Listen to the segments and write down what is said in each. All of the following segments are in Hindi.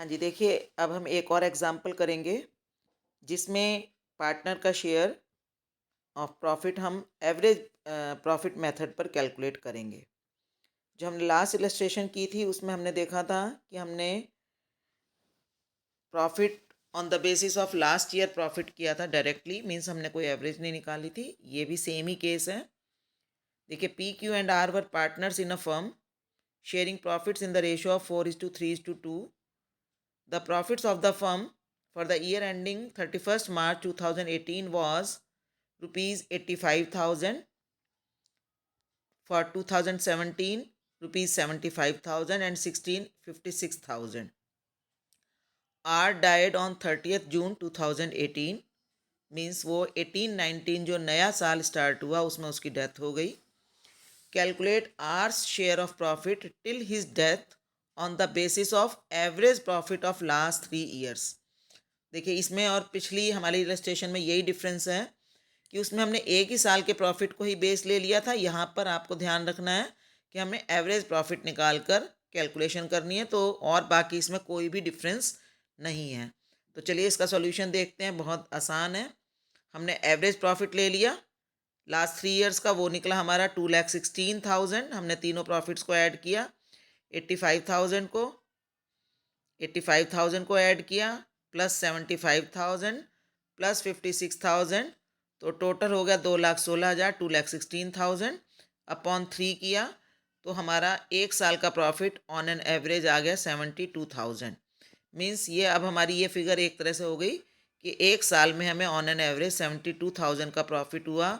हाँ जी, देखिए अब हम एक और एग्ज़ाम्पल करेंगे जिसमें पार्टनर का शेयर ऑफ प्रॉफ़िट हम एवरेज प्रॉफ़िट मेथड पर कैलकुलेट करेंगे। जो हमने लास्ट इलस्ट्रेशन की थी उसमें हमने देखा था कि हमने profit on the basis of last year profit किया था डायरेक्टली, मीन्स हमने कोई एवरेज नहीं निकाली थी। ये भी सेम ही केस है। देखिए P Q and R were partners in a firm sharing profits in the ratio of 4:3:2. The profits of the firm for the year ending 31st March 2018 was rupees 85,000. For 2017, rupees 75,000 and 16 56,000. R died on 30th June 2018, means वो 18-19 जो नया साल स्टार्ट हुआ उसमें उसकी डेथ हो गई। Calculate R's share of profit till his death on the basis of average profit of last 3 years। देखिए इसमें और पिछली हमारी इलस्ट्रेशन में यही डिफरेंस है कि उसमें हमने एक ही साल के प्रॉफिट को ही बेस ले लिया था। यहाँ पर आपको ध्यान रखना है कि हमें एवरेज प्रॉफिट निकाल कर कैलकुलेशन करनी है, तो और बाकी इसमें कोई भी डिफरेंस नहीं है। तो चलिए इसका सॉल्यूशन देखते हैं, बहुत आसान है। हमने एवरेज प्रॉफिट ले लिया लास्ट 3 years का, वो निकला हमारा 2,16,000। हमने तीनों प्रॉफिट्स को ऐड किया, 85,000 को 85,000 को ऐड किया प्लस 75,000 प्लस 56,000, तो टोटल हो गया 2,16,000, 2,16,000 अपॉन 3 किया तो हमारा एक साल का प्रॉफिट ऑन एन एवरेज आ गया 72,000। मीन्स ये अब हमारी ये फिगर एक तरह से हो गई कि एक साल में हमें ऑन एन एवरेज 72,000 का प्रॉफिट हुआ।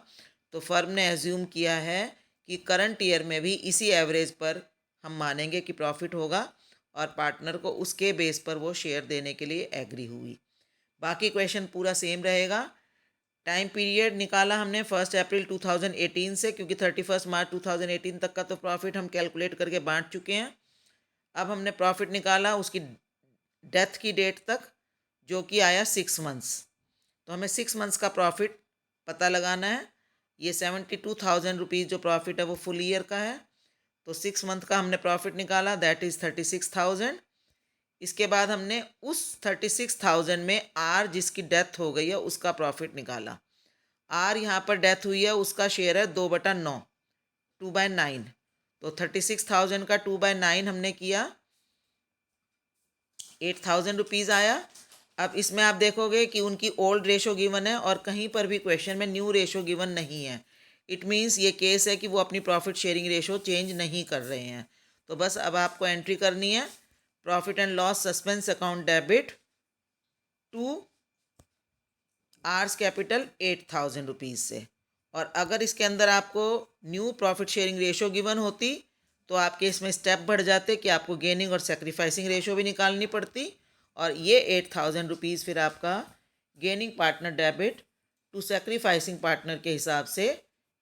तो फर्म ने एज्यूम किया है कि करंट ईयर में भी इसी एवरेज पर हम मानेंगे कि प्रॉफिट होगा और पार्टनर को उसके बेस पर वो शेयर देने के लिए एग्री हुई। बाकी क्वेश्चन पूरा सेम रहेगा। टाइम पीरियड निकाला हमने 1 अप्रैल 2018 से, क्योंकि 31 मार्च 2018 तक का तो प्रॉफिट हम कैलकुलेट करके बांट चुके हैं। अब हमने प्रॉफिट निकाला उसकी डेथ की डेट तक, जो कि आया 6 मंथ्स। तो हमें 6 मंथ्स का प्रॉफिट पता लगाना है। ये 72,000 रुपीज़ जो प्रॉफिट है वो फुल ईयर का है, तो 6 मंथ का हमने प्रॉफिट निकाला, दैट इज़ 36,000। इसके बाद हमने उस 36,000 में आर जिसकी डेथ हो गई है उसका प्रॉफिट निकाला। आर यहाँ पर डेथ हुई है, उसका शेयर है 2/9, 2/9। तो 36,000 का 2/9 हमने किया, 8,000 रुपीज़ आया। अब इसमें आप देखोगे कि उनकी ओल्ड रेशो गिवन है और कहीं पर भी क्वेश्चन में न्यू रेशो गिवन नहीं है। इट मीन्स ये केस है कि वो अपनी प्रॉफिट शेयरिंग रेशो चेंज नहीं कर रहे हैं। तो बस अब आपको एंट्री करनी है, profit and loss suspense account debit to R's capital 8,000 rupees से। और अगर इसके अंदर आपको new profit sharing ratio given होती तो आपके इसमें स्टेप बढ़ जाते कि आपको गेनिंग और सेक्रीफाइसिंग रेशो भी निकालनी पड़ती, और ये 8,000 रुपीज़ फिर आपका gaining partner debit to sacrificing partner के हिसाब से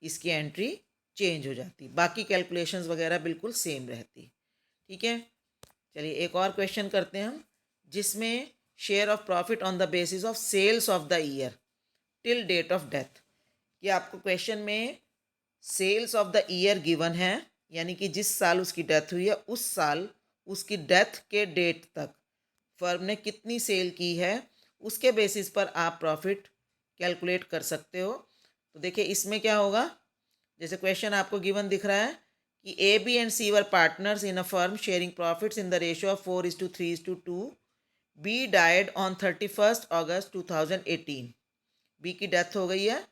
इसकी एंट्री चेंज हो जाती। बाकी कैलकुलेशंस वगैरह बिल्कुल सेम रहती। ठीक है, चलिए एक और क्वेश्चन करते हैं हम, जिसमें share of profit on the basis of sales of the year till date of death. कि आपको क्वेश्चन में sales of the year given है, यानी कि जिस साल उसकी डेथ हुई है उस साल उसकी डेथ के डेट तक फर्म ने कितनी सेल की है, उसके बेसिस पर आप प्रॉफिट कैलकुलेट कर सकते हो। तो देखिए इसमें क्या होगा, जैसे क्वेश्चन आपको गिवन दिख रहा है कि A B and C were partners in a firm sharing profits in the ratio of 4:3:2। B died on 31 August 2018। B की डेथ हो गई है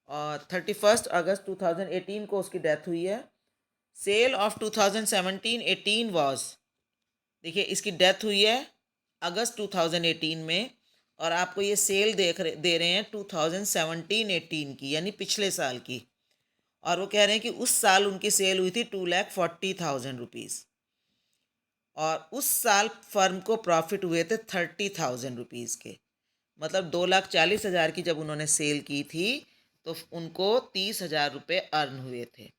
और 31 अगस्त 2018 को उसकी डेथ हुई है। सेल ऑफ 2017-18 वॉज, देखिए इसकी डेथ हुई है अगस्त 2018 में, और आपको ये सेल दे रहे हैं 2017-18 की, यानी पिछले साल की। और वो कह रहे हैं कि उस साल उनकी सेल हुई थी 2,40,000 रुपीज़, और उस साल फर्म को प्रॉफिट हुए थे 30,000 रुपीज़ के। मतलब 2,40,000 की जब उन्होंने सेल की थी तो उनको 30,000 रुपये अर्न हुए थे।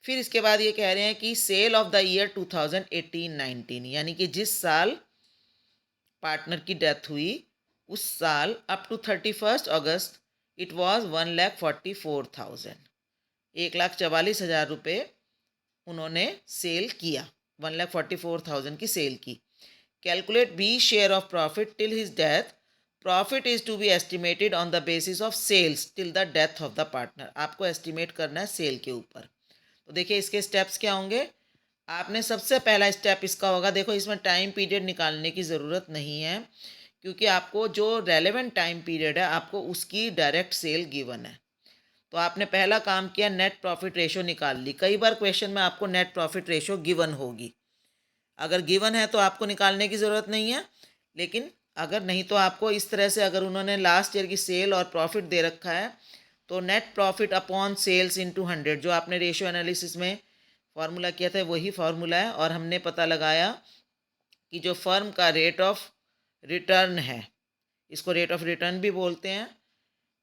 फिर इसके बाद ये कह रहे हैं कि सेल ऑफ द ईयर 2018-19, यानी कि जिस साल पार्टनर की डेथ हुई उस साल up to 31 August it was 1,44,000, 1,44,000 रुपये उन्होंने सेल किया, 1,44,000 की सेल की। Calculate B share of profit till his death, profit is to be estimated on the basis of sales till the death of the partner. आपको एस्टिमेट करना है सेल के ऊपर। तो देखिए इसके स्टेप्स क्या होंगे। आपने सबसे पहला स्टेप इसका होगा, देखो इसमें टाइम पीरियड निकालने की ज़रूरत नहीं है, क्योंकि आपको जो रेलेवेंट टाइम पीरियड है आपको उसकी डायरेक्ट सेल गिवन है। तो आपने पहला काम किया, नेट प्रॉफिट रेशो निकाल ली। कई बार क्वेश्चन में आपको नेट प्रॉफिट रेशो गिवन होगी, अगर गिवन है तो आपको निकालने की ज़रूरत नहीं है, लेकिन अगर नहीं तो आपको इस तरह से, अगर उन्होंने लास्ट ईयर की सेल और प्रॉफिट दे रखा है तो net profit upon sales into 100, जो आपने रेशो एनालिसिस में फार्मूला किया था वही फार्मूला है। और हमने पता लगाया कि जो फर्म का रेट ऑफ रिटर्न है, इसको रेट ऑफ रिटर्न भी बोलते हैं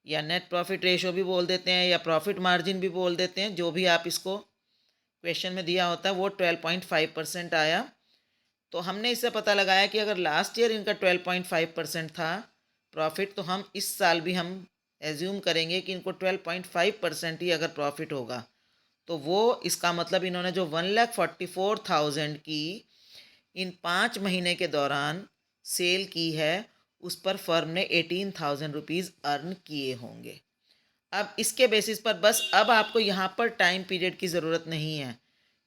या नेट प्रॉफिट रेशो भी बोल देते हैं या प्रॉफिट मार्जिन भी बोल देते हैं, जो भी आप इसको क्वेश्चन में दिया होता है, वो 12.5% आया। तो हमने इससे पता लगाया कि अगर लास्ट ईयर इनका 12.5% था प्रॉफिट, तो हम इस साल भी हम एज्यूम करेंगे कि इनको 12.5% ही अगर प्रॉफिट होगा, तो वो इसका मतलब इन्होंने जो 1,44,000 की इन 5 महीने के दौरान सेल की है, उस पर फर्म ने 18,000 रुपीज़ अर्न किए होंगे। अब इसके बेसिस पर बस अब आपको यहाँ पर टाइम पीरियड की ज़रूरत नहीं है,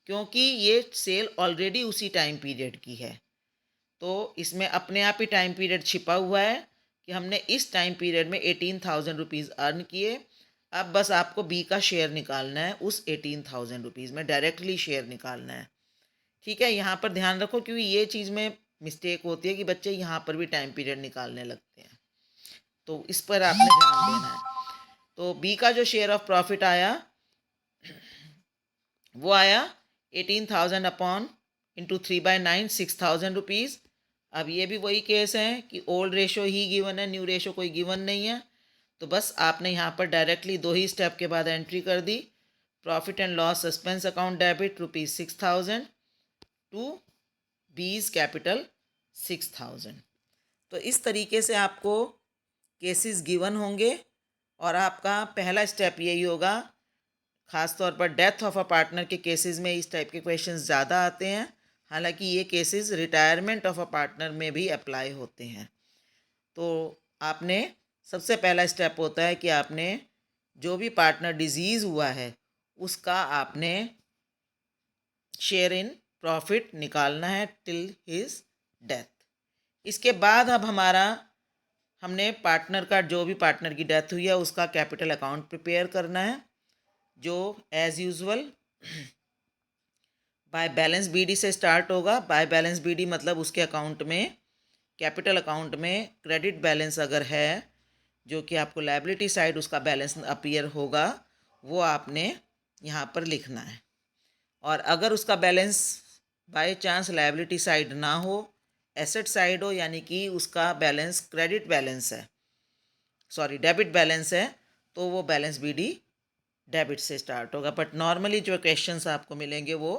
क्योंकि ये सेल ऑलरेडी उसी टाइम पीरियड की है। तो इसमें अपने आप ही टाइम पीरियड छिपा हुआ है कि हमने इस टाइम पीरियड में 18,000 रुपीज़ अर्न किए। अब बस आपको बी का शेयर निकालना है, उस 18,000 रुपीज़ में डायरेक्टली शेयर निकालना है। ठीक है, यहाँ पर ध्यान रखो, क्योंकि ये चीज़ में मिस्टेक होती है कि बच्चे यहाँ पर भी टाइम पीरियड निकालने लगते हैं, तो इस पर आपने ध्यान देना है। तो बी का जो शेयर ऑफ प्रॉफिट आया वो आया 18,000 अपॉन इंटू 3/9 6,000 रुपीज़। अब ये भी वही केस है कि ओल्ड रेशो ही गिवन है, न्यू रेशो कोई गिवन नहीं है। तो बस आपने यहाँ पर डायरेक्टली 2 ही स्टेप के बाद एंट्री कर दी। Profit and loss suspense account debit ₹6,000 to B's capital 6,000। तो इस तरीके से आपको केसेस गिवन होंगे और आपका पहला स्टेप यही होगा। ख़ास तौर पर डेथ ऑफ अ पार्टनर के केसेस में इस टाइप के क्वेश्चंस ज़्यादा आते हैं, हालांकि ये cases retirement of a partner में भी अप्लाई होते हैं। तो आपने सबसे पहला स्टेप होता है कि आपने जो भी पार्टनर डिजीज़ हुआ है उसका आपने शेयर इन प्रॉफिट निकालना है टिल हिज डेथ। इसके बाद अब हमने पार्टनर का, जो भी पार्टनर की डेथ हुई है उसका कैपिटल अकाउंट प्रिपेयर करना है, जो as usual by balance BD से स्टार्ट होगा। बाय बैलेंस बीडी मतलब उसके अकाउंट में, कैपिटल अकाउंट में क्रेडिट बैलेंस अगर है, जो कि आपको लायबिलिटी साइड उसका बैलेंस अपीयर होगा, वो आपने यहाँ पर लिखना है। और अगर उसका balance by chance liability side ना हो, एसेट साइड हो, यानी कि उसका बैलेंस क्रेडिट बैलेंस है, सॉरी डेबिट बैलेंस है, तो वो बैलेंस बीडी डेबिट से स्टार्ट होगा। बट नॉर्मली जो क्वेश्चंस आपको मिलेंगे वो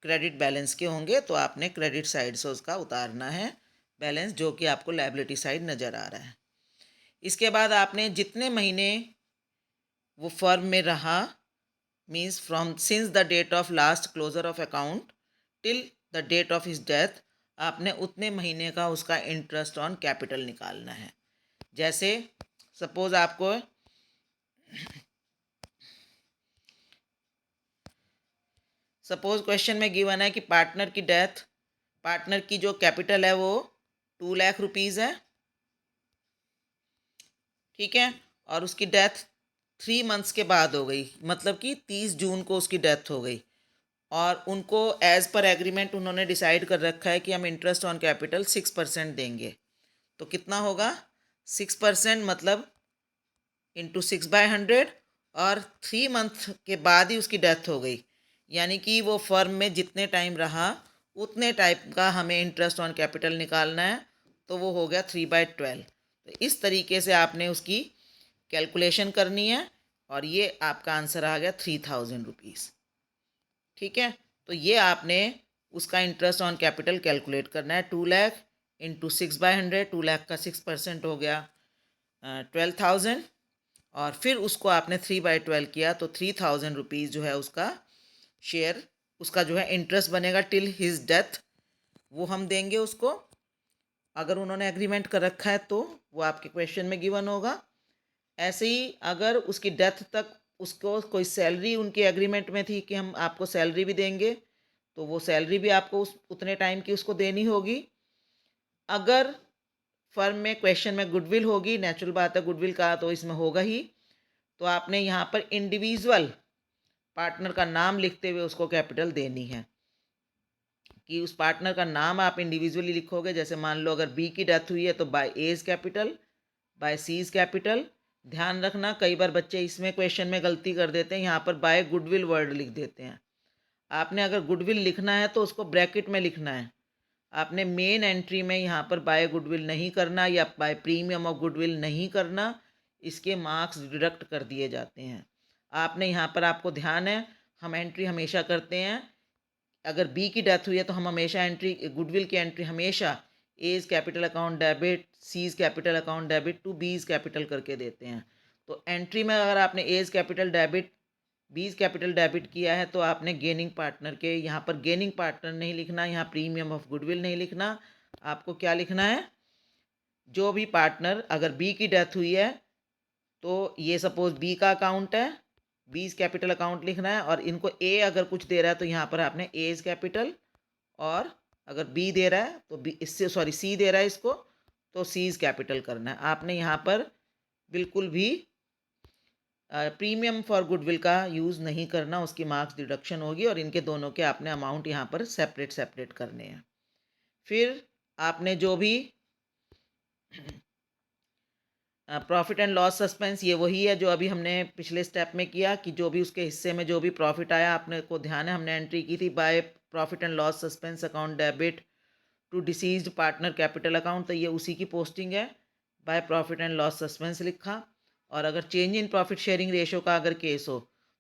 क्रेडिट बैलेंस के होंगे, तो आपने क्रेडिट साइड से उसका उतारना है बैलेंस, जो कि आपको लायबिलिटी साइड नज़र आ रहा है। इसके बाद आपने जितने महीने वो फर्म में रहा, means from since the date of last closure of account till the date of his death, आपने उतने महीने का उसका इंटरेस्ट ऑन कैपिटल निकालना है। जैसे सपोज आपको क्वेश्चन में गिवन है कि पार्टनर की डेथ, पार्टनर की जो कैपिटल है वो 2 लाख रुपीज़ है, ठीक है, और उसकी डेथ 3 मंथ्स के बाद हो गई, मतलब कि 30 जून को उसकी डेथ हो गई, और उनको एज़ पर एग्रीमेंट उन्होंने डिसाइड कर रखा है कि हम इंटरेस्ट ऑन कैपिटल 6% देंगे। तो कितना होगा, 6% मतलब इंटू 6/100, और 3 मंथ के बाद ही उसकी डेथ हो गई, यानी कि वो फर्म में जितने टाइम रहा उतने टाइप का हमें इंटरेस्ट ऑन कैपिटल निकालना है, तो वो हो गया 3/12। तो इस तरीके से आपने उसकी कैलकुलेशन करनी है, और ये आपका आंसर आ गया 3,000 रुपीज़। ठीक है, तो ये आपने उसका इंटरेस्ट ऑन कैपिटल कैलकुलेट करना है। 2 लाख इंटू 6/100, 2 लाख का 6% हो गया 12,000, और फिर उसको आपने 3/12 किया, तो 3,000 रुपीज़ जो है उसका शेयर, उसका जो है इंटरेस्ट बनेगा टिल हिज डेथ, वो हम देंगे उसको। अगर उन्होंने एग्रीमेंट कर रखा है तो वो आपके क्वेश्चन में गिवन होगा। ऐसे ही अगर उसकी डेथ तक उसको कोई सैलरी उनके एग्रीमेंट में थी कि हम आपको सैलरी भी देंगे, तो वो सैलरी भी आपको उस उतने टाइम की उसको देनी होगी। अगर फर्म में क्वेश्चन में गुडविल होगी, नेचुरल बात है, गुडविल का तो इसमें होगा ही, तो आपने यहाँ पर इंडिविजुअल पार्टनर का नाम लिखते हुए उसको कैपिटल देनी है, कि उस पार्टनर का नाम आप इंडिविजुअली लिखोगे। जैसे मान लो अगर बी की डेथ हुई है तो by A's capital, by C's capital. ध्यान रखना कई बार बच्चे इसमें क्वेश्चन में गलती कर देते हैं, यहाँ पर बाय गुडविल वर्ड लिख देते हैं। आपने अगर गुडविल लिखना है तो उसको ब्रैकेट में लिखना है। आपने मेन एंट्री में यहाँ पर बाय गुडविल नहीं करना या बाय प्रीमियम ऑफ गुडविल नहीं करना, इसके मार्क्स डिडक्ट कर दिए जाते हैं। आपने यहाँ पर, आपको ध्यान है, हम एंट्री हमेशा करते हैं, अगर बी की डेथ हुई है तो हम हमेशा एंट्री, गुडविल की एंट्री हमेशा A's capital account debit, C's capital account debit to B's capital करके देते हैं। तो एंट्री में अगर आपने A's capital debit, B's capital debit किया है तो आपने गेनिंग पार्टनर के, यहाँ पर गेनिंग पार्टनर नहीं लिखना, यहाँ प्रीमियम ऑफ गुडविल नहीं लिखना। आपको क्या लिखना है, जो भी पार्टनर, अगर बी की डेथ हुई है तो ये सपोज बी का अकाउंट है, बीज कैपिटल अकाउंट लिखना है, और इनको ए अगर कुछ दे रहा है तो यहाँ पर आपने एज कैपिटल, और अगर बी दे रहा है तो बी, इससे सॉरी सी दे रहा है इसको, तो सीज कैपिटल करना है। आपने यहाँ पर बिल्कुल भी प्रीमियम फॉर गुडविल का यूज़ नहीं करना, उसकी मार्क्स डिडक्शन होगी, और इनके दोनों के आपने अमाउंट यहाँ पर सेपरेट सेपरेट करने हैं। फिर आपने जो भी प्रॉफिट एंड लॉस सस्पेंस, ये वही है जो अभी हमने पिछले स्टेप में किया, कि जो भी उसके हिस्से में जो भी प्रॉफिट आया, आपने को ध्यान है हमने एंट्री की थी by profit and loss suspense account debit to deceased partner capital account, तो ये उसी की पोस्टिंग है, by profit and loss suspense लिखा। और अगर change in profit sharing ratio का अगर केस हो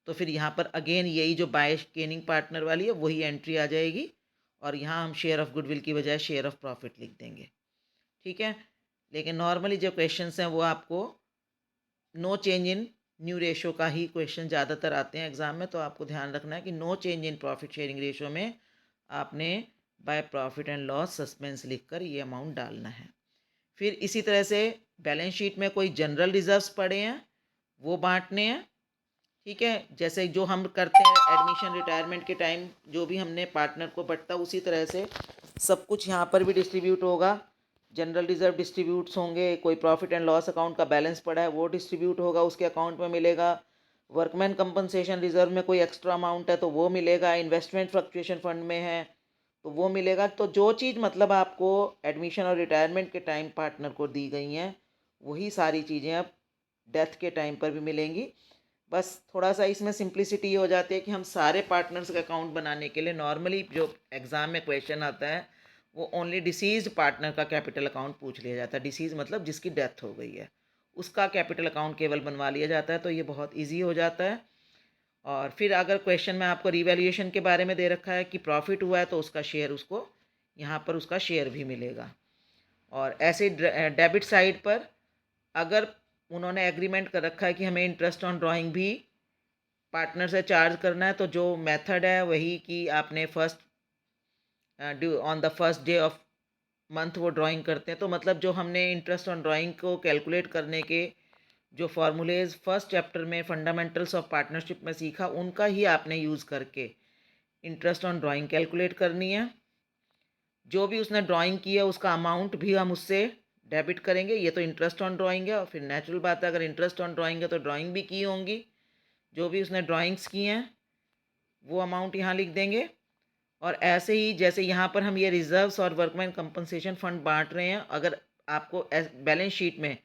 तो फिर यहाँ पर अगेन यही जो बाय गेनिंग पार्टनर वाली है वही एंट्री आ जाएगी, और यहाँ हम शेयर ऑफ गुडविल की बजाय शेयर ऑफ प्रॉफिट लिख देंगे। ठीक है, लेकिन नॉर्मली जो क्वेश्चंस हैं वो आपको no change in new ratio का ही क्वेश्चन ज़्यादातर आते हैं एग्जाम में, तो आपको ध्यान रखना है कि no change in profit sharing ratio में आपने by profit and loss suspense लिखकर ये अमाउंट डालना है। फिर इसी तरह से बैलेंस शीट में कोई जनरल रिजर्व्स पड़े हैं वो बांटने हैं। ठीक है, जैसे जो हम करते हैं एडमिशन रिटायरमेंट के टाइम, जो भी हमने पार्टनर को बंटा उसी तरह से सब कुछ यहाँ पर भी डिस्ट्रीब्यूट होगा। जनरल रिजर्व डिस्ट्रीब्यूट्स होंगे, कोई प्रॉफिट एंड लॉस अकाउंट का बैलेंस पड़ा है वो डिस्ट्रीब्यूट होगा, उसके अकाउंट में मिलेगा। वर्कमैन कंपनसेशन रिजर्व में कोई एक्स्ट्रा अमाउंट है तो वो मिलेगा, इन्वेस्टमेंट फ्लक्चुएशन फंड में है तो वो मिलेगा। तो जो चीज़ मतलब आपको एडमिशन और रिटायरमेंट के टाइम पार्टनर को दी गई हैं वही सारी चीज़ें अब डेथ के टाइम पर भी मिलेंगी। बस थोड़ा सा इसमें सिंप्लिसिटी ये हो जाती है कि हम सारे पार्टनर्स का अकाउंट बनाने के लिए नॉर्मली जो एग्ज़ाम में क्वेश्चन आता है वो ओनली डिसीज्ड पार्टनर का कैपिटल अकाउंट पूछ लिया जाता है। डिसीज मतलब जिसकी डेथ हो गई है, उसका कैपिटल अकाउंट केवल बनवा लिया जाता है, तो ये बहुत ईजी हो जाता है। और फिर अगर क्वेश्चन में आपको रिवैल्यूएशन के बारे में दे रखा है कि प्रॉफिट हुआ है तो उसका शेयर उसको यहाँ पर उसका शेयर भी मिलेगा। और ऐसे डेबिट साइड पर अगर उन्होंने एग्रीमेंट कर रखा है कि हमें इंटरेस्ट ऑन ड्राइंग भी पार्टनर से चार्ज करना है, तो जो मेथड है वही कि आपने first on the first day of month वो ड्राइंग करते हैं। तो मतलब जो हमने इंटरेस्ट ऑन ड्राइंग को कैलकुलेट करने के जो फार्मूलेज फर्स्ट चैप्टर में फंडामेंटल्स ऑफ पार्टनरशिप में सीखा उनका ही आपने यूज़ करके इंटरेस्ट ऑन ड्राइंग कैलकुलेट करनी है। जो भी उसने ड्राइंग की है उसका अमाउंट भी हम उससे डेबिट करेंगे। ये तो इंटरेस्ट ऑन ड्राइंग है, और फिर नेचुरल बात है अगर इंटरेस्ट ऑन ड्राइंग है तो ड्राइंग भी की होंगी, जो भी उसने ड्राइंग्स की हैं वो अमाउंट यहाँ लिख देंगे। और ऐसे ही जैसे यहाँ पर हम ये रिजर्व्स और वर्कमैन कंपनसेशन फंड बांट रहे हैं, अगर आपको बैलेंस शीट में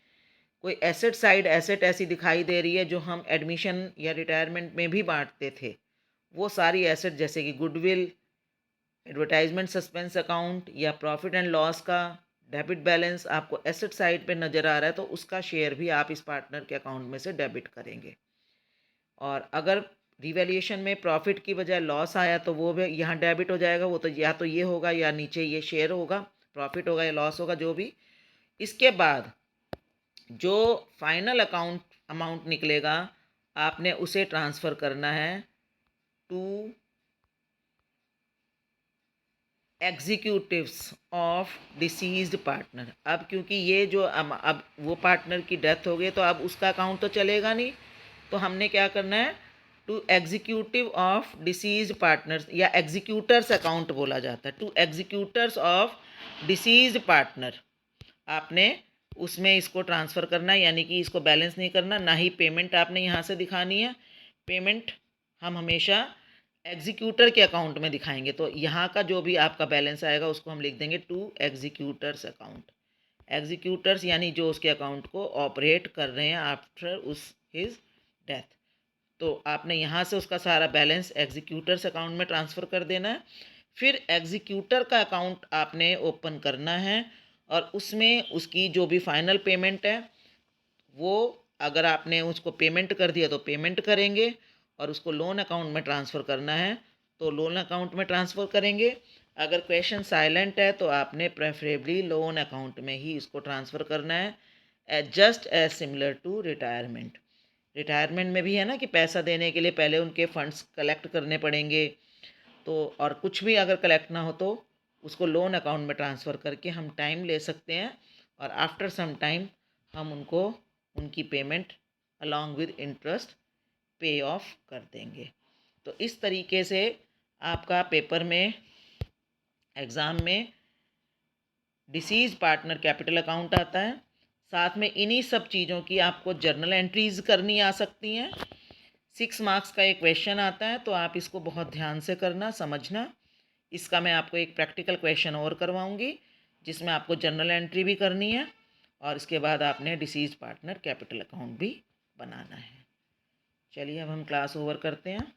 कोई एसेट साइड एसेट ऐसी दिखाई दे रही है जो हम एडमिशन या रिटायरमेंट में भी बांटते थे, वो सारी एसेट जैसे कि गुडविल, एडवर्टाइजमेंट सस्पेंस अकाउंट या प्रॉफिट एंड लॉस का डेबिट बैलेंस आपको एसेट साइड पे नज़र आ रहा है तो उसका शेयर भी आप इस पार्टनर के अकाउंट में से डेबिट करेंगे। और अगर रिवैल्यूएशन में प्रॉफिट की बजाय लॉस आया तो वो भी यहाँ डेबिट हो जाएगा, वो तो या तो ये होगा या नीचे ये शेयर होगा, प्रॉफिट होगा या लॉस होगा जो भी। इसके बाद जो फाइनल अकाउंट अमाउंट निकलेगा आपने उसे ट्रांसफ़र करना है to executives of deceased partner. अब क्योंकि ये जो अब वो पार्टनर की डेथ हो गई तो अब उसका अकाउंट तो चलेगा नहीं, तो हमने क्या करना है, to executive of deceased partners, या एग्जीक्यूटर्स अकाउंट बोला जाता है, to executors of deceased partner, आपने उसमें इसको ट्रांसफ़र करना है, यानी कि इसको बैलेंस नहीं करना, ना ही पेमेंट आपने यहाँ से दिखानी है। पेमेंट हम हमेशा एग्जीक्यूटर के अकाउंट में दिखाएंगे, तो यहाँ का जो भी आपका बैलेंस आएगा उसको हम लिख देंगे टू एग्जीक्यूटर्स अकाउंट। एग्जीक्यूटर्स यानी जो उसके अकाउंट को ऑपरेट कर रहे हैं आफ्टर उस हिज डेथ। तो आपने यहाँ से उसका सारा बैलेंस एग्जीक्यूटर्स अकाउंट में ट्रांसफ़र कर देना है। फिर एग्जीक्यूटर का अकाउंट आपने ओपन करना है और उसमें उसकी जो भी फाइनल पेमेंट है वो, अगर आपने उसको पेमेंट कर दिया तो पेमेंट करेंगे, और उसको लोन अकाउंट में ट्रांसफ़र करना है तो लोन अकाउंट में ट्रांसफ़र करेंगे। अगर क्वेश्चन साइलेंट है तो आपने प्रेफरेबली लोन अकाउंट में ही इसको ट्रांसफ़र करना है, just as similar to retirement. Retirement में भी है ना कि पैसा देने के लिए पहले उनके फंड्स कलेक्ट करने पड़ेंगे, तो और कुछ भी अगर कलेक्ट ना हो तो उसको लोन अकाउंट में ट्रांसफ़र करके हम टाइम ले सकते हैं, और आफ्टर सम टाइम हम उनको उनकी पेमेंट अलॉन्ग विद इंटरेस्ट पे ऑफ कर देंगे। तो इस तरीके से आपका पेपर में, एग्ज़ाम में डिसीज पार्टनर कैपिटल अकाउंट आता है। साथ में इन्हीं सब चीज़ों की आपको जर्नल एंट्रीज़ करनी आ सकती हैं। 6 मार्क्स का एक क्वेश्चन आता है, तो आप इसको बहुत ध्यान से करना, समझना। इसका मैं आपको एक प्रैक्टिकल क्वेश्चन और करवाऊंगी जिसमें आपको जर्नल एंट्री भी करनी है, और इसके बाद आपने डिसीज पार्टनर कैपिटल अकाउंट भी बनाना है। चलिए अब हम क्लास ओवर करते हैं।